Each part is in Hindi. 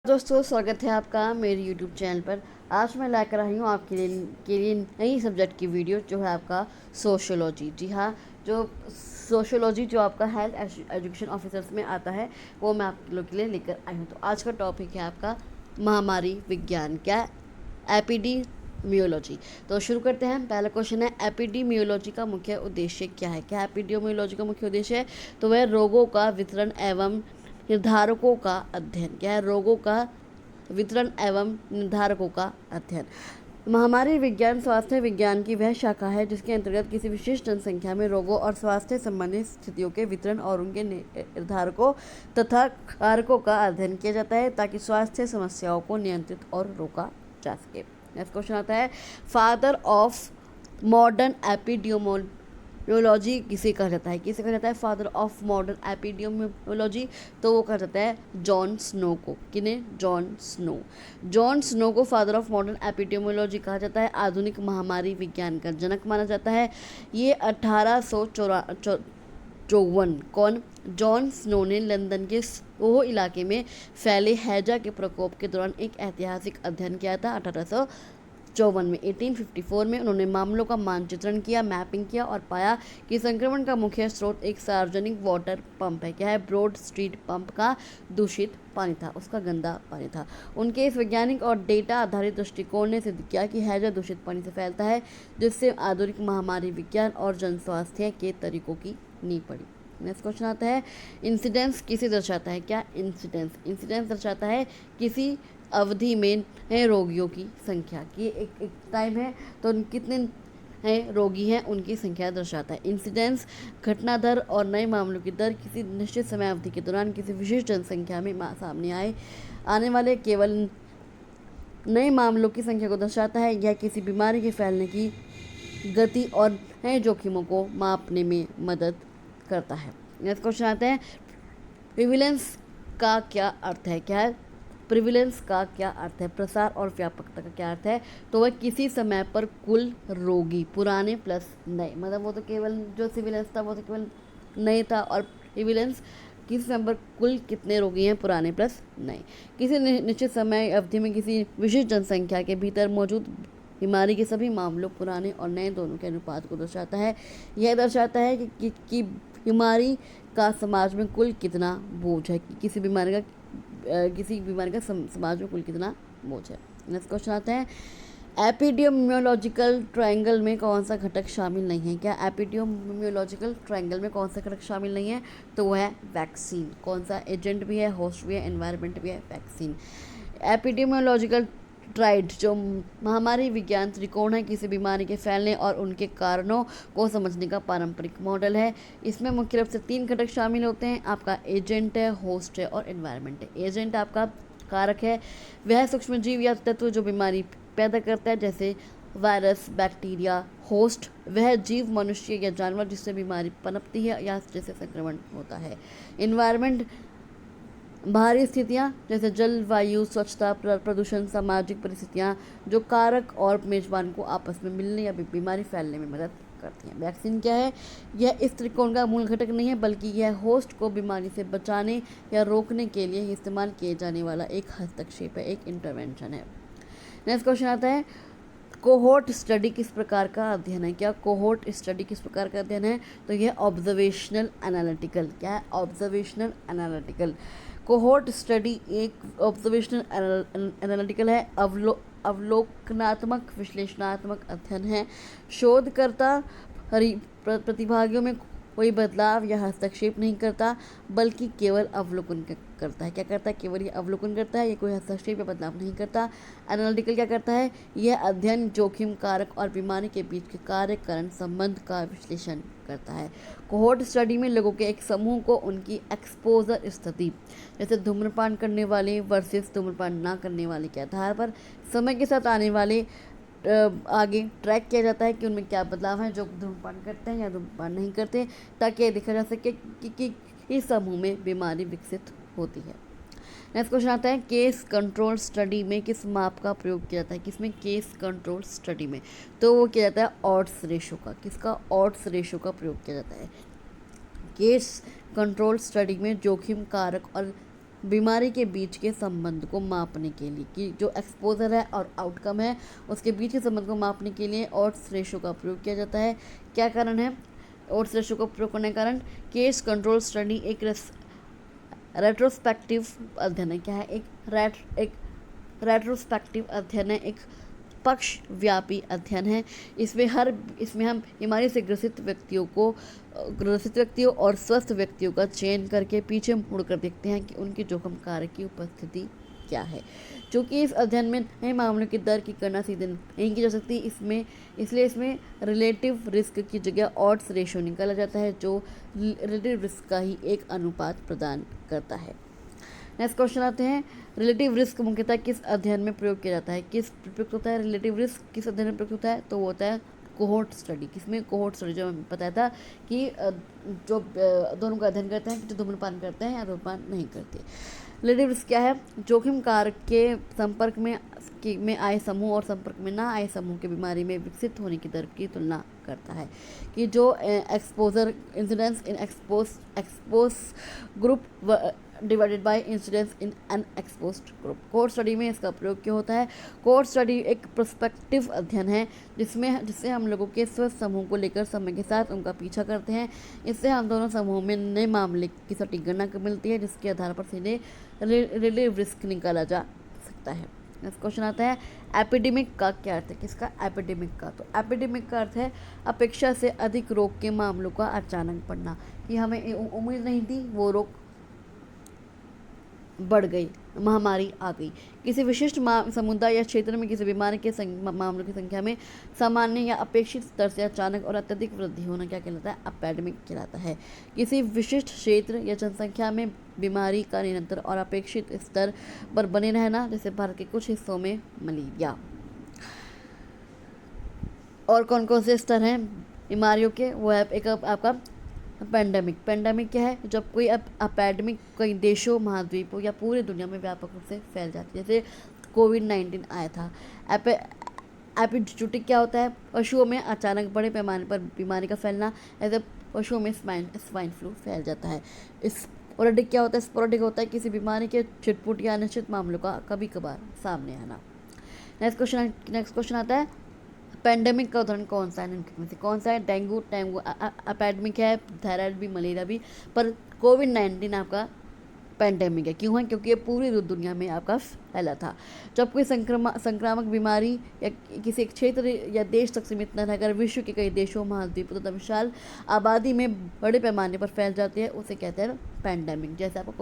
दोस्तों, स्वागत है आपका मेरे YouTube चैनल पर। आज मैं लेकर आई हूँ आपके लिए नई सब्जेक्ट की वीडियो जो है आपका सोशियोलॉजी। जी हाँ, जो सोशियोलॉजी जो आपका हेल्थ एजुकेशन ऑफिसर्स में आता है वो मैं आप लोग के लिए लेकर आई हूँ। तो आज का टॉपिक है आपका महामारी विज्ञान, क्या एपिडेमियोलॉजी। तो शुरू करते हैं। पहला क्वेश्चन है, एपिडेमियोलॉजी का मुख्य उद्देश्य क्या है? क्या एपिडेमियोलॉजी का मुख्य उद्देश्य है? तो वह रोगों का वितरण एवं निर्धारकों का अध्ययन। क्या है? रोगों का वितरण एवं निर्धारकों का अध्ययन। महामारी विज्ञान स्वास्थ्य विज्ञान की वह शाखा है जिसके अंतर्गत किसी विशेष जनसंख्या में रोगों और स्वास्थ्य संबंधी स्थितियों के वितरण और उनके निर्धारकों तथा कारकों का अध्ययन किया जाता है ताकि स्वास्थ्य समस्याओं को नियंत्रित और रोका जा सके। नेक्स्ट क्वेश्चन आता है, फादर ऑफ मॉडर्न एपिडेमियोलॉजी किसे कहा जाता है? किसे कहा जाता है फादर ऑफ मॉडर्न एपिडेमियोलॉजी? तो वो कहा जाता है जॉन स्नो को। किन्हें? Jon Snow. जॉन स्नो को फादर ऑफ मॉडर्न एपिडेमियोलॉजी कहा जाता है। आधुनिक महामारी विज्ञान का जनक माना जाता है। ये 1854 कौन? जॉन स्नो ने लंदन के सोहो इलाके में फैले हैजा के प्रकोप के दौरान एक ऐतिहासिक अध्ययन किया था। 1854 में उन्होंने मामलों का मानचित्रण किया, मैपिंग किया और पाया कि संक्रमण का मुख्य स्रोत एक सार्वजनिक वाटर पंप है। क्या है? ब्रॉड स्ट्रीट पंप का दूषित पानी था, उसका गंदा पानी था। उनके इस वैज्ञानिक और डेटा आधारित दृष्टिकोण ने सिद्ध किया कि हैजा दूषित पानी से फैलता है, जिससे आधुनिक महामारी विज्ञान और जन स्वास्थ्य के तरीकों की नींव पड़ी। नेक्स्ट क्वेश्चन आता है, इंसिडेंस किसे दर्शाता है? क्या? इंसिडेंस दर्शाता है किसी अवधि में नए रोगियों की संख्या की। एक टाइम है तो कितने नए रोगी हैं उनकी संख्या दर्शाता है। इंसिडेंस घटना दर और नए मामलों की दर किसी निश्चित समय अवधि के दौरान किसी विशेष जनसंख्या में सामने आने वाले केवल नए मामलों की संख्या को दर्शाता है। यह किसी बीमारी के फैलने की गति और नए जोखिमों को मापने में मदद करता है। नेक्स्ट क्वेश्चन आता है, प्रिविलेंस का क्या अर्थ है? क्या है? प्रिविलेंस का क्या अर्थ है? प्रसार और व्यापकता का क्या अर्थ है? तो वह किसी समय पर कुल रोगी, पुराने प्लस नए, मतलब वो तो केवल जो सिविलेंस था वो तो केवल नए था, और प्रिविलेंस किसी समय पर कुल कितने रोगी हैं, पुराने प्लस नए। किसी निश्चित समय अवधि में किसी विशेष जनसंख्या के भीतर मौजूद बीमारी के सभी मामलों, पुराने और नए दोनों के अनुपात को दर्शाता है। यह दर्शाता है कि बीमारी का समाज में कुल कितना बोझ है, कि किसी बीमारी का समाज में कुल कितना बोझ है। नेक्स्ट क्वेश्चन आता है, एपिडेमियोलॉजिकल ट्रायंगल में कौन सा घटक शामिल नहीं है? क्या एपिडेमियोलॉजिकल ट्रायंगल में कौन सा घटक शामिल नहीं है? तो वह है वैक्सीन। कौन सा? एजेंट भी है, होस्ट भी है, एनवायरनमेंट भी है, वैक्सीन। एपिडेमियोलॉजिकल ट्राइड जो महामारी विज्ञान त्रिकोण है किसी बीमारी के फैलने और उनके कारणों को समझने का पारंपरिक मॉडल है। इसमें मुख्य रूप से 3 घटक शामिल होते हैं। आपका एजेंट है, होस्ट है और एनवायरनमेंट है। एजेंट आपका कारक है, वह सूक्ष्मजीव या तत्व जो बीमारी पैदा करता है, जैसे वायरस, बैक्टीरिया। होस्ट वह जीव, मनुष्य या जानवर जिससे बीमारी पनपती है या जिससे संक्रमण होता है। एनवायरनमेंट बाहरी स्थितियाँ जैसे जलवायु, स्वच्छता, प्रदूषण, सामाजिक परिस्थितियाँ जो कारक और मेजबान को आपस में मिलने या बीमारी फैलने में मदद करती हैं। वैक्सीन क्या है? यह इस त्रिकोण का मूल घटक नहीं है, बल्कि यह होस्ट को बीमारी से बचाने या रोकने के लिए इस्तेमाल किए जाने वाला एक हस्तक्षेप है, एक इंटरवेंशन है। नेक्स्ट क्वेश्चन आता है, कोहोर्ट स्टडी किस प्रकार का अध्ययन है? क्या कोहोर्ट स्टडी किस प्रकार का अध्ययन है? तो यह ऑब्जर्वेशनल एनालिटिकल। क्या है? Observational analytical. कोहोर्ट स्टडी एक ऑब्जर्वेशनल एनालिटिकल है, अवलोकनात्मक विश्लेषणात्मक अध्ययन है। शोधकर्ता प्रतिभागियों में कोई बदलाव या हस्तक्षेप नहीं करता, बल्कि केवल अवलोकन करता है। क्या करता है? केवल ये अवलोकन करता है, ये कोई हस्तक्षेप या बदलाव नहीं करता। एनालिटिकल क्या करता है? यह अध्ययन जोखिम कारक और बीमारी के बीच के कार्य कारण संबंध का विश्लेषण करता है। कोहोर्ट स्टडी में लोगों के एक समूह को उनकी एक्सपोजर स्थिति, जैसे धूम्रपान करने वाले वर्सेस धूम्रपान ना करने वाले के आधार पर समय के साथ आने वाले आगे ट्रैक किया जाता है कि उनमें क्या बदलाव हैं, जो धूम्रपान करते हैं या धूम्रपान नहीं करते, ताकि यह देखा जा सके कि इस समूह में बीमारी विकसित होती है। नेक्स्ट क्वेश्चन आता है, केस कंट्रोल स्टडी में किस माप का प्रयोग किया जाता है? किसमें? केस कंट्रोल स्टडी में। तो वो किया जाता है ऑड्स रेशो का। किसका? ऑड्स रेशो का प्रयोग किया जाता है। केस कंट्रोल स्टडी में जोखिम कारक और बीमारी के बीच के संबंध को मापने के लिए, कि जो एक्सपोजर है और आउटकम है उसके बीच के संबंध को मापने के लिए ऑड्स रेशो का प्रयोग किया जाता है। क्या कारण है ऑड्स रेशो का प्रयोग करने का कारण? केस कंट्रोल स्टडी एक रेट्रोस्पेक्टिव अध्ययन है। क्या है? एक रेट्रोस्पेक्टिव अध्ययन है, एक पक्ष व्यापी अध्ययन है। इसमें हम बीमारी से ग्रसित व्यक्तियों और स्वस्थ व्यक्तियों का चयन करके पीछे मुड़कर देखते हैं कि उनकी जोखिम कारक की उपस्थिति क्या है। चूँकि इस अध्ययन में नए मामलों की दर की गणना सीधे नहीं की जा सकती, इसलिए इसमें रिलेटिव रिस्क की जगह ऑड्स रेशो निकाला जाता है, जो रिलेटिव रिस्क का ही एक अनुपात प्रदान करता है। नेक्स्ट क्वेश्चन आते हैं, रिलेटिव रिस्क मुख्यतः किस अध्ययन में प्रयोग किया जाता है? किस प्रयुक्त होता है रिलेटिव रिस्क, किस अध्ययन में प्रयुक्त होता है? तो वो होता है कोहोर्ट स्टडी। किसमें? Cohort study. जो हमें बताया था कि जो दोनों का अध्ययन करते हैं कि जो धूम्रपान करते हैं या धूम्रपान नहीं करते। रिलेटिव रिस्क क्या है? जोखिम कारक के संपर्क में आए समूह और संपर्क में ना आए समूह के बीमारी में विकसित होने की दर की तुलना करता है, कि जो exposure incidence in expose group divided by incidence in unexposed group. Cohort study में इसका प्रयोग क्यों होता है? कोहोर्ट स्टडी एक प्रोस्पेक्टिव अध्ययन है जिससे हम लोगों के स्वस्थ समूह को लेकर समय के साथ उनका पीछा करते हैं। इससे हम दोनों समूहों में नए मामले की सटीक गणना मिलती है, जिसके आधार पर सीधे रिलेटिव रिस्क निकाला जा सकता है। नेक्स्ट क्वेश्चन आता है, एपिडेमिक का क्या अर्थ है? किसका? एपिडेमिक का। तो एपिडेमिक का अर्थ है अपेक्षा से अधिक रोग के मामलों का अचानक बढ़ना, कि हमें उम्मीद नहीं थी, वो रोग बढ़ गई, महामारी आ गई। किसी विशिष्ट समुदाय या क्षेत्र में किसी बीमारी के मामलों की संख्या में सामान्य या अपेक्षित स्तर से अचानक और अत्यधिक वृद्धि होना क्या कहलाता है? एपिडेमिक कहलाता है। किसी विशिष्ट क्षेत्र या जनसंख्या में बीमारी का निरंतर और अपेक्षित स्तर पर बने रहना, जैसे भारत के कुछ हिस्सों में मलेरिया। और कौन कौन से स्तर हैं बीमारियों के? वो है एक आपका पेंडेमिक। पेंडेमिक क्या है? जब कोई एपिडेमिक कई देशों, महाद्वीपों या पूरी दुनिया में व्यापक रूप से फैल जाती है, जैसे कोविड-19 आया था। एपिजूटिक क्या होता है? पशुओं में अचानक बड़े पैमाने पर बीमारी का फैलना, ऐसे पशुओं में स्वाइन फ्लू फैल जाता है। स्पोरेडिक क्या होता है? स्पोरेडिक होता है किसी बीमारी के छिटपुट या अनिश्चित मामलों का कभी कभार सामने आना। नेक्स्ट क्वेश्चन आता है, पेंडेमिक का उदाहरण कौन सा है? निम्नलिखित में से कौन सा है? डेंगू एपिडेमिक है, थायराइड भी, मलेरिया भी, पर कोविड-19 आपका पेंडेमिक है। क्यों है? क्योंकि ये पूरी दुनिया में आपका फैला था। जब कोई संक्रामक बीमारी या किसी एक क्षेत्र या देश तक सीमित न रहकर विश्व के कई देशों, महाद्वीपों तथा विशाल आबादी में बड़े पैमाने पर फैल जाती है, उसे कहते हैं पेंडेमिक। जैसे आपका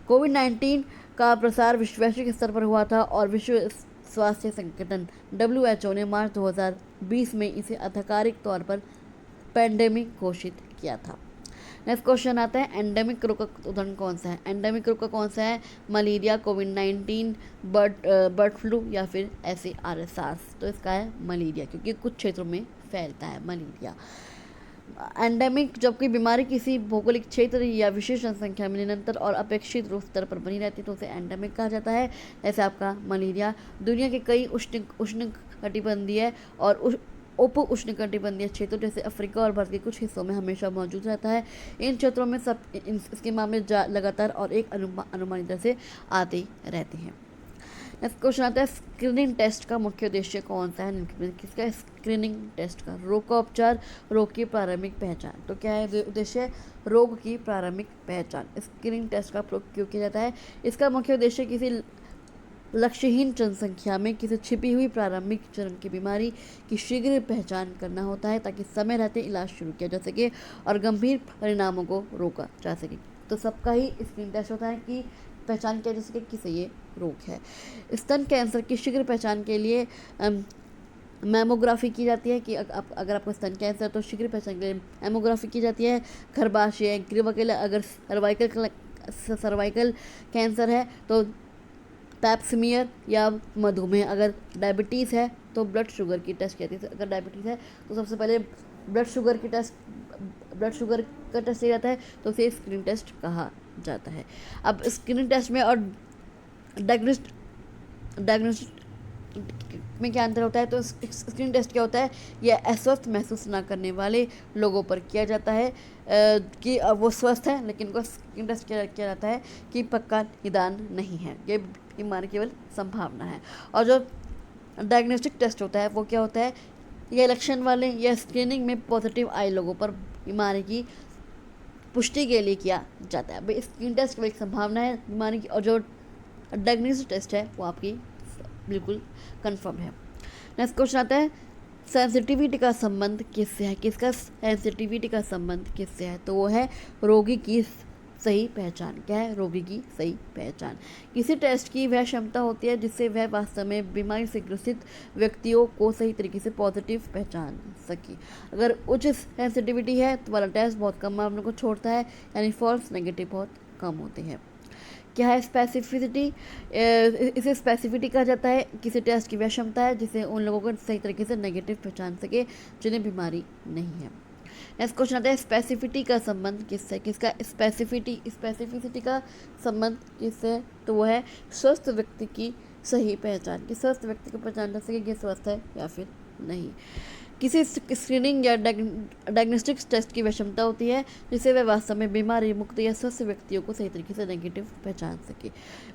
कोविड-19 का प्रसार वैश्विक स्तर पर हुआ था और विश्व स्वास्थ्य संगठन WHO ने मार्च 2020 में इसे आधिकारिक तौर पर पेंडेमिक घोषित किया था। नेक्स्ट क्वेश्चन आता है, एंडेमिक रोग का उदाहरण कौन सा है? एंडेमिक रोग का कौन सा है? मलेरिया, कोविड-19, बर्ड फ्लू या फिर SARS। तो इसका है मलेरिया, क्योंकि कुछ क्षेत्रों में फैलता है मलेरिया। एंडेमिक जब कोई बीमारी किसी भौगोलिक क्षेत्र या विशेष जनसंख्या में निरंतर और अपेक्षित रूप स्तर पर बनी रहती है, तो उसे एंडेमिक कहा जाता है। जैसे आपका मलेरिया दुनिया के कई उष्णकटिबंधीय और उप उष्णकटिबंधीय क्षेत्रों जैसे अफ्रीका और भारत के कुछ हिस्सों में हमेशा मौजूद रहता है। इन क्षेत्रों में इसके मामले लगातार और एक अनुमानित दर से आते रहते हैं। नेक्स्ट क्वेश्चन आता है, स्क्रीनिंग टेस्ट का मुख्य उद्देश्य कौन सा है? किसका? स्क्रीनिंग टेस्ट का। रोग का उपचार, रोग की प्रारंभिक पहचान। तो क्या है उद्देश्य? रोग की प्रारंभिक पहचान। स्क्रीनिंग टेस्ट का प्रयोग क्यों किया जाता है? इसका मुख्य उद्देश्य किसी लक्ष्यहीन जनसंख्या में किसी छिपी हुई प्रारंभिक चरण की बीमारी की शीघ्र पहचान करना होता है, ताकि समय रहते इलाज शुरू किया जा सके और गंभीर परिणामों को रोका जा सके। तो सबका ही स्क्रीनिंग टेस्ट होता है कि पहचान किया जा सके किसे ये रोग है। स्तन कैंसर की शीघ्र पहचान के लिए मैमोग्राफी की जाती है, कि अगर आपको स्तन कैंसर तो शीघ्र पहचान के लिए मैमोग्राफी की जाती है। गर्भाशय, ग्रीवा के लिए अगर सर्वाइकल कैंसर है तो पैप्समियर या मधुमेह। अगर डायबिटीज़ है तो ब्लड शुगर की टेस्ट की जाती है। अगर डायबिटीज़ है तो सबसे पहले ब्लड शुगर का टेस्ट किया जाता है, तो उसे स्क्रीनिंग टेस्ट कहा जाता है। अब स्क्रीनिंग टेस्ट में और डायग्नोस्टिक में क्या अंतर होता है? तो स्क्रीनिंग टेस्ट क्या होता है? यह अस्वस्थ महसूस न करने वाले लोगों पर किया जाता है। कि वो स्वस्थ है, लेकिन उनका स्किन टेस्ट किया जाता है कि पक्का निदान नहीं है, ये बीमारी केवल संभावना है। और जो डायग्नोस्टिक टेस्ट होता है वो क्या होता है, ये लक्षण वाले या स्क्रीनिंग में पॉजिटिव आए लोगों पर बीमारी की पुष्टि के लिए किया जाता है। भाई स्किन टेस्ट की एक संभावना है बीमारी की, और जो डायग्नोस्टिक टेस्ट है वो आपकी बिल्कुल कंफर्म है। नेक्स्ट क्वेश्चन आता है, सेंसिटिविटी का संबंध किससे है? किसका सेंसिटिविटी का संबंध किससे है? तो वो है रोगी की सही पहचान। क्या है? रोगी की सही पहचान। किसी टेस्ट की वह क्षमता होती है जिससे वह वास्तव में बीमारी से ग्रसित व्यक्तियों को सही तरीके से पॉजिटिव पहचान सके। अगर उच्च सेंसिटिविटी है तो वाला टेस्ट बहुत कम मामलों को छोड़ता है, यानी फॉल्स नेगेटिव बहुत कम होते हैं। क्या है स्पेसिफिसिटी? इसे स्पेसिफिसिटी कहा जाता है किसी टेस्ट की वह क्षमता है जिससे उन लोगों को सही तरीके से नेगेटिव पहचान सके जिन्हें बीमारी नहीं है। नेक्स्ट क्वेश्चन आता है, स्पेसिफिसिटी का संबंध किससे? किसका स्पेसिफिसिटी का संबंध किससे? तो वो है स्वस्थ व्यक्ति की सही पहचान, कि स्वस्थ व्यक्ति को पहचान जा सके कि स्वस्थ है या फिर नहीं। किसी स्क्रीनिंग या डायग्नोस्टिक टेस्ट की वह क्षमता होती है जिससे वह वास्तव में बीमारी मुक्त या स्वस्थ व्यक्तियों को सही तरीके से नेगेटिव पहचान सके।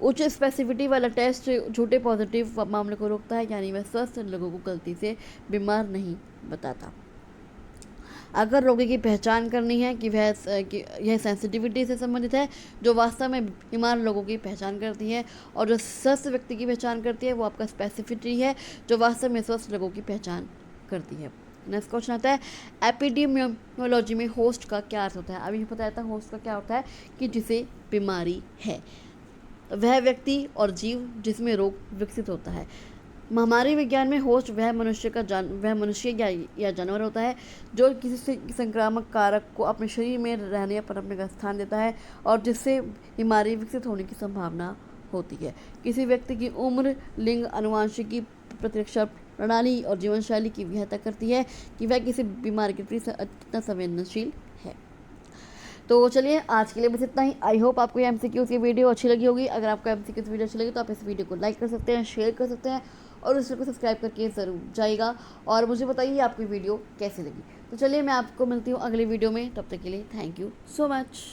उच्च स्पेसिफिसिटी वाला टेस्ट झूठे पॉजिटिव मामले को रोकता है, यानी वह स्वस्थ लोगों को गलती से बीमार नहीं बताता। अगर रोगी की पहचान करनी है कि यह सेंसिटिविटी से संबंधित है जो वास्तव में बीमार लोगों की पहचान करती है, और जो स्वस्थ व्यक्ति की पहचान करती है वो आपका स्पेसिफिसिटी है जो वास्तव में स्वस्थ लोगों की पहचान करती है। नेक्स्ट क्वेश्चन आता है, एपिडेमियोलॉजी में होस्ट का क्या अर्थ होता है? अभी बताया था होस्ट का क्या होता है कि जिसे बीमारी है, वह व्यक्ति और जीव जिसमें रोग विकसित होता है। हमारे विज्ञान में होस्ट वह मनुष्य या जानवर होता है जो किसी संक्रामक कारक को अपने शरीर में रहने या पनपने का स्थान देता है और जिससे बीमारी विकसित होने की संभावना होती है। किसी व्यक्ति की उम्र, लिंग, आनुवंशिकी, प्रतिरक्षा प्रणाली और जीवन शैली की विहता करती है कि वह किसी बीमारी के प्रति कितना संवेदनशील है। तो चलिए आज के लिए बस इतना ही। आई होप आपको ये MCQ की वीडियो अच्छी लगी होगी। अगर आपको MCQ की वीडियो अच्छी लगी तो आप इस वीडियो को लाइक कर सकते हैं, शेयर कर सकते हैं और उस को सब्सक्राइब करके ज़रूर जाइएगा और मुझे बताइए आपकी वीडियो कैसी लगी। तो चलिए मैं आपको मिलती हूँ अगली वीडियो में, तब तक के लिए थैंक यू सो मच।